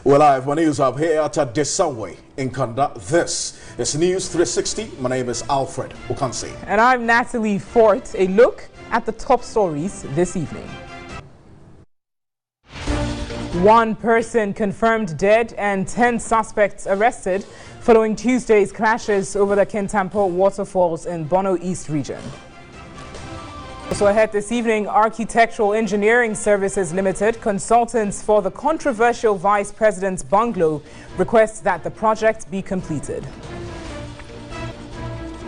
We're live on News Hub here at Desaway in Kanda. This is News 360. My name is Alfred Okansi. And I'm Natalie Fort. A look at the top stories this evening. One person confirmed dead and 10 suspects arrested following Tuesday's clashes over the Kintampo waterfalls in Bono East region. Also ahead this evening, Architectural Engineering Services Limited, consultants for the controversial Vice President's bungalow, requests that the project be completed.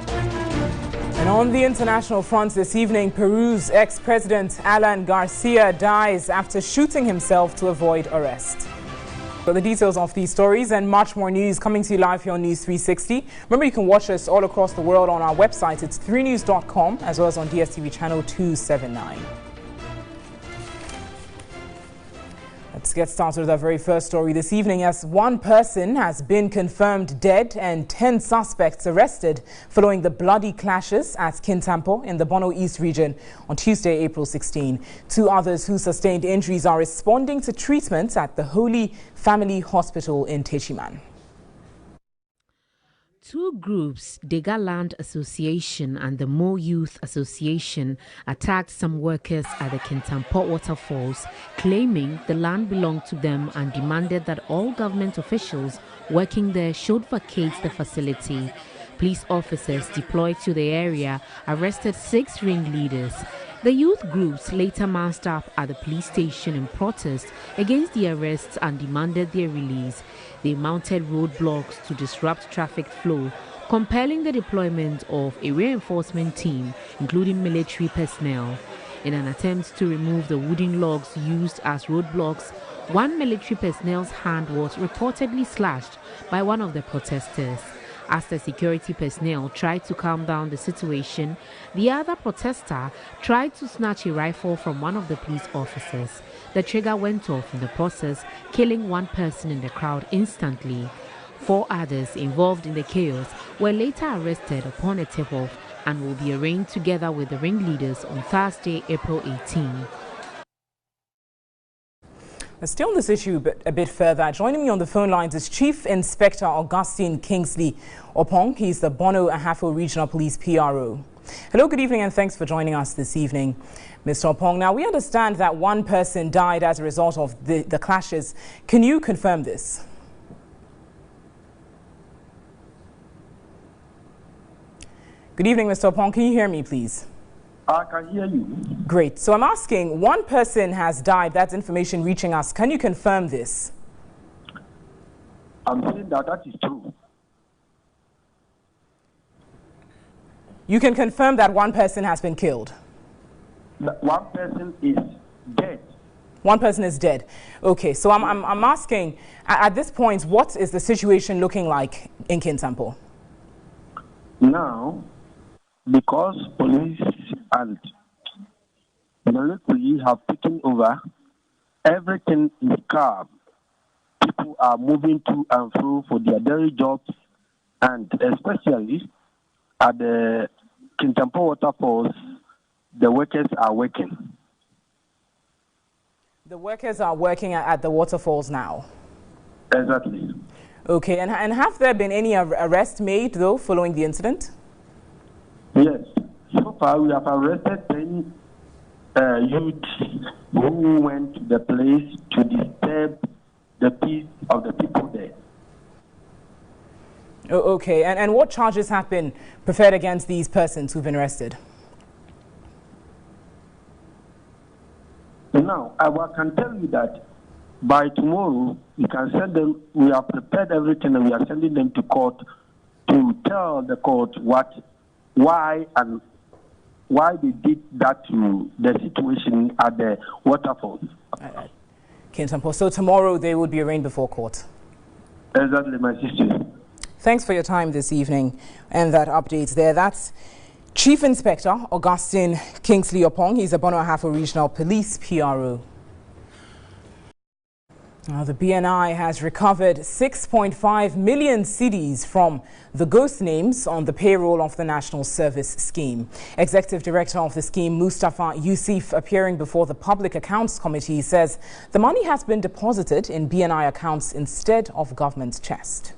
And on the international front this evening, Peru's ex-president Alan Garcia dies after shooting himself to avoid arrest. For the details of these stories and much more news coming to you live here on News 360. Remember, you can watch us all across the world on our website. It's 3news.com as well as on DSTV channel 279. Let's get started with our very first story this evening, as one person has been confirmed dead and 10 suspects arrested following the bloody clashes at Kintampo in the Bono East region on Tuesday, April 16. Two others who sustained injuries are responding to treatment at the Holy Family Hospital in Techiman. Two groups, Dega Land Association and the Mo Youth Association, attacked some workers at the Kintampo waterfalls, claiming the land belonged to them and demanded that all government officials working there should vacate the facility. Police officers deployed to the area arrested 6 ringleaders. The youth groups later massed up at the police station in protest against the arrests and demanded their release. They mounted roadblocks to disrupt traffic flow, compelling the deployment of a reinforcement team, including military personnel. In an attempt to remove the wooden logs used as roadblocks, one military personnel's hand was reportedly slashed by one of the protesters. As the security personnel tried to calm down the situation, the other protester tried to snatch a rifle from one of the police officers. The trigger went off in the process, killing one person in the crowd instantly. 4 others involved in the chaos were later arrested upon a tip-off and will be arraigned together with the ringleaders on Thursday, April 18. Still on this issue a bit further, joining me on the phone lines is Chief Inspector Augustine Kingsley Opong. He's the Bono Ahafo Regional Police PRO. Hello, good evening, and thanks for joining us this evening, Mr. Opong. Now, we understand that one person died as a result of the clashes. Can you confirm this? Good evening, Mr. Opong. Can you hear me, please? I can hear you. Great. So I'm asking, one person has died. That's information reaching us. Can you confirm this? I'm saying that is true. You can confirm that one person has been killed? One person is dead. One person is dead. Okay, so I'm asking, at this point, what is the situation looking like in Kintampo? Now, because police and military have taken over, everything is calm. People are moving to and fro for their daily jobs, and especially at the Kintampo waterfalls, the workers are working. The workers are working at the waterfalls now? Exactly. Okay, and have there been any arrests made, though, following the incident? Yes. So far, we have arrested 10 youths who went to the place to disturb the peace of the people there. Oh, okay, and what charges have been preferred against these persons who've been arrested? Now, I can tell you that by tomorrow, we can send them, we have prepared everything and we are sending them to court to tell the court why they did that to the situation at the waterfalls. Kintampo. So tomorrow they would be arraigned before court? Exactly, my sister. Thanks for your time this evening and that update there. That's Chief Inspector Augustine Kingsley Opong. He's a Bono Ahafo Regional Police PRO. Now, the BNI has recovered 6.5 million cedis from the ghost names on the payroll of the National Service Scheme. Executive Director of the scheme, Mustafa Yusuf, appearing before the Public Accounts Committee, says the money has been deposited in BNI accounts instead of government's chest.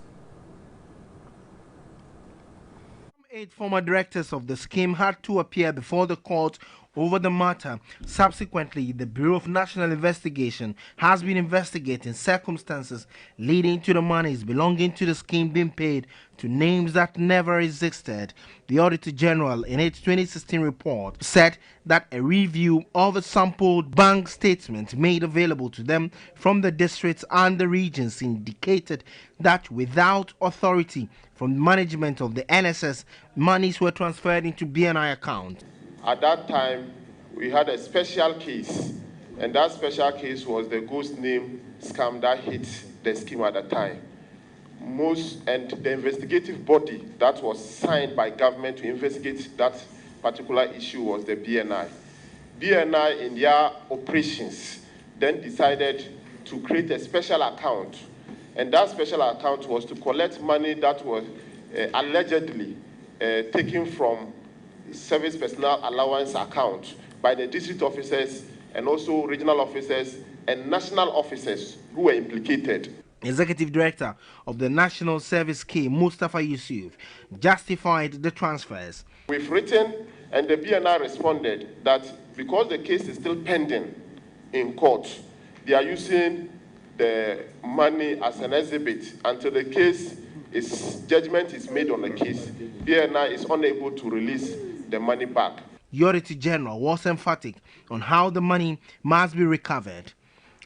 8 former directors of the scheme had to appear before the court over the matter. Subsequently, the Bureau of National Investigation has been investigating circumstances leading to the monies belonging to the scheme being paid to names that never existed. The Auditor General, in its 2016 report, said that a review of a sampled bank statement made available to them from the districts and the regions indicated that without authority from management of the NSS, monies were transferred into BNI accounts. At that time, we had a special case, and that special case was the ghost name scam that hit the scheme at the time. And the investigative body that was signed by government to investigate that particular issue was the BNI. BNI, in their operations, then decided to create a special account, and that special account was to collect money that was allegedly taken from service personnel allowance account by the district officers and also regional officers and national officers who were implicated. Executive Director of the National Service Scheme, Mustafa Yusuf, justified the transfers. We've written, and the BNI responded that because the case is still pending in court, they are using the money as an exhibit until the judgment is made on the case. BNI is unable to release the money back. The Auditor General was emphatic on how the money must be recovered.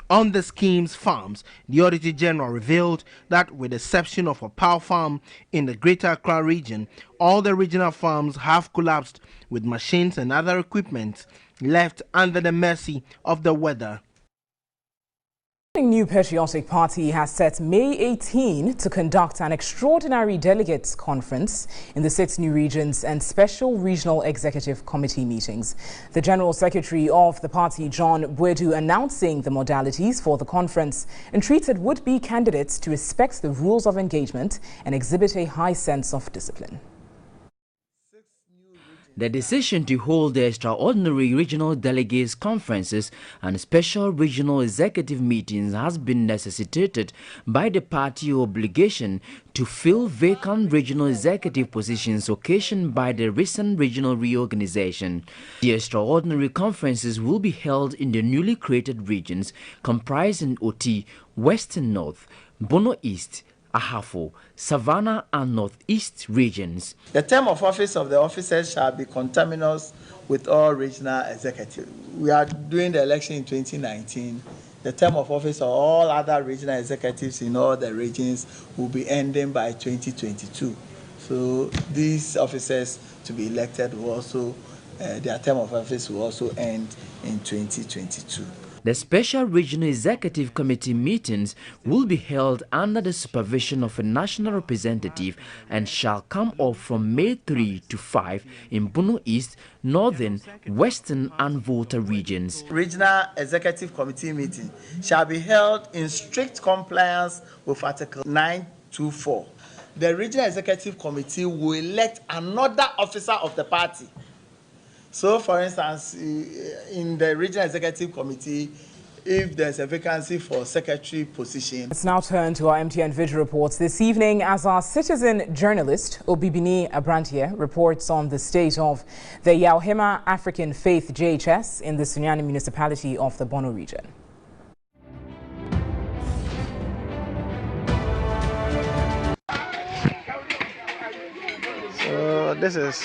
On the scheme's farms, the Auditor General revealed that with the exception of a power farm in the Greater Accra region, all the regional farms have collapsed with machines and other equipment left under the mercy of the weather. The New Patriotic Party has set May 18 to conduct an extraordinary delegates conference in the 6 new regions and special regional executive committee meetings. The General Secretary of the party, John Bwedu, announcing the modalities for the conference, entreated would-be candidates to respect the rules of engagement and exhibit a high sense of discipline. The decision to hold the extraordinary regional delegates conferences and special regional executive meetings has been necessitated by the party obligation to fill vacant regional executive positions occasioned by the recent regional reorganization. The extraordinary conferences will be held in the newly created regions comprising Oti, Western North, Bono East, Ahafo, Savannah and Northeast regions. The term of office of the officers shall be conterminous with all regional executives. We are doing the election in 2019. The term of office of all other regional executives in all the regions will be ending by 2022. So these officers to be elected will also, their term of office will also end in 2022. The special regional executive committee meetings will be held under the supervision of a national representative and shall come off from May 3 to 5 in Bono East, Northern, Western and Volta regions. Regional executive committee meeting shall be held in strict compliance with Article 924. The regional executive committee will elect another officer of the party. So, for instance, in the regional executive committee, if there's a vacancy for secretary position. Let's now turn to our MTN Video reports this evening as our citizen journalist, Obibini Abrantier, reports on the state of the Yauhema African Faith JHS in the Sunyani municipality of the Bono region. So, this is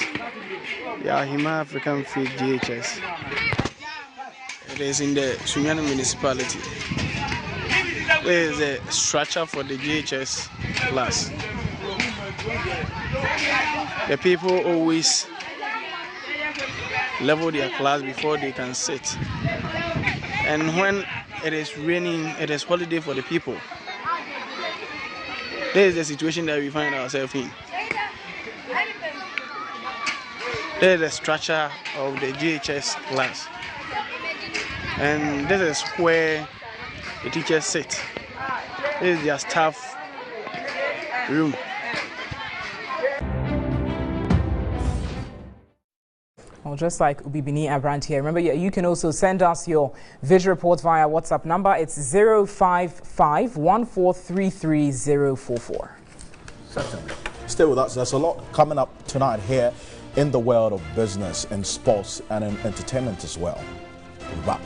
Yauhema African Faith JHS. It is in the Sunyani municipality. Where is the structure for the JHS class? The people always level their class before they can sit. And when it is raining, it is holiday for the people. This is the situation that we find ourselves in. This is the structure of the JHS class. And this is where the teachers sit. This is their staff room. Well, just like Ubibini Abrant here, remember you can also send us your visual report via WhatsApp number. It's 055-1433044. Certainly. Stay with us. There's a lot coming up tonight here in the world of business and sports and in entertainment as well. We'll be back.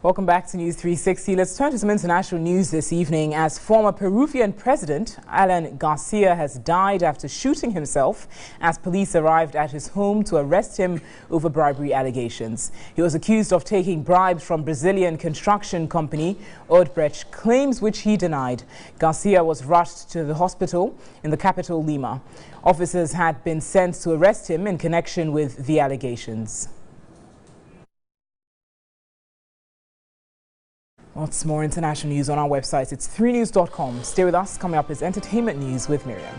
Welcome back to News 360. Let's turn to some international news this evening as former Peruvian President Alan Garcia has died after shooting himself as police arrived at his home to arrest him over bribery allegations. He was accused of taking bribes from Brazilian construction company Odebrecht, claims which he denied. Garcia was rushed to the hospital in the capital, Lima. Officers had been sent to arrest him in connection with the allegations. Lots more international news on our website. It's 3news.com. Stay with us. Coming up is entertainment news with Miriam.